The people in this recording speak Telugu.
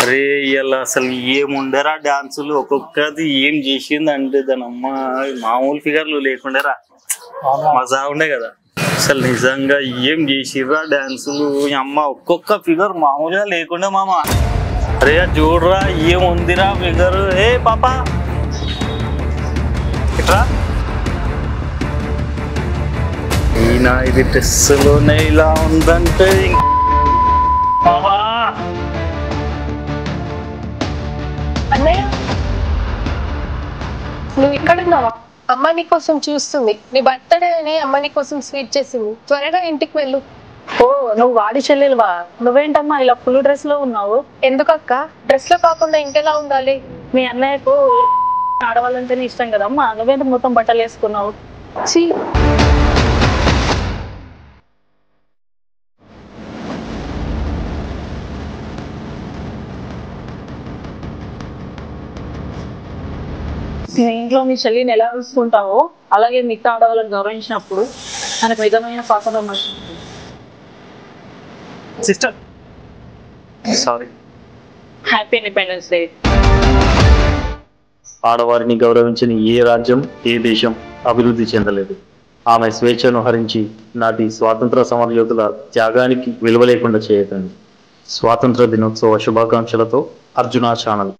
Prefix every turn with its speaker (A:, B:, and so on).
A: అరే ఇలా అసలు ఏముండరా డాన్సులు ఒక్కొక్కది ఏం చేసింది అంటే దాని అమ్మ మామూలు ఫిగర్లు లేకుండేరా మజా ఉండే కదా అసలు నిజంగా ఏం చేసిర్రా డాన్సులు అమ్మ ఒక్కొక్క ఫిగర్ మామూలుగా లేకుండే మామ అరే చూడరా ఏముందిరా ఫిగర్ ఏ పాపా ఇట్రా ఈయన ఇది డ్రెస్సులోనే ఇలా ఉందంటే
B: అన్నయ్య నువ్వు ఇక్కడ ఉన్నావా? అమ్మ నీ కోసం చూస్తుంది. నీ బర్త్డే అని అమ్మ నీ కోసం స్వీట్ చేసింది. త్వరగా ఇంటికి వెళ్ళు.
C: ఓ నువ్వు వాడి చెల్లెలువా? నువ్వేంటమ్మా ఇలా ఫుల్ డ్రెస్ లో ఉన్నావు?
B: ఎందుకక్క? డ్రెస్ లో కాకుండా ఇంకెలా ఉండాలి?
C: మీ అన్నయ్యకు ఆడవాళ్ళంటేనే ఇష్టం కదమ్మా, నువ్వేంత మొత్తం బట్టలు వేసుకున్నావు?
B: చీ
C: ఇంట్లో మీ చెల్లిని ఎలా చూసుకుంటావో అలాగే మిగతా ఆడవాళ్ళని గౌరవించినప్పుడు మనకు నిజమైన స్వాతంత్రం వచ్చింది.
A: Sister sorry.
C: Happy independence day.
A: ఆడవారిని గౌరవించిన ఏ రాజ్యం ఏ దేశం అభివృద్ధి చెందలేదు. ఆమె స్వేచ్ఛను హరించి నాటి స్వాతంత్ర సమరయోధుల త్యాగానికి విలువ లేకుండా చేయకండి. స్వాతంత్ర దినోత్సవ శుభాకాంక్షలతో అర్జున ఛానల్.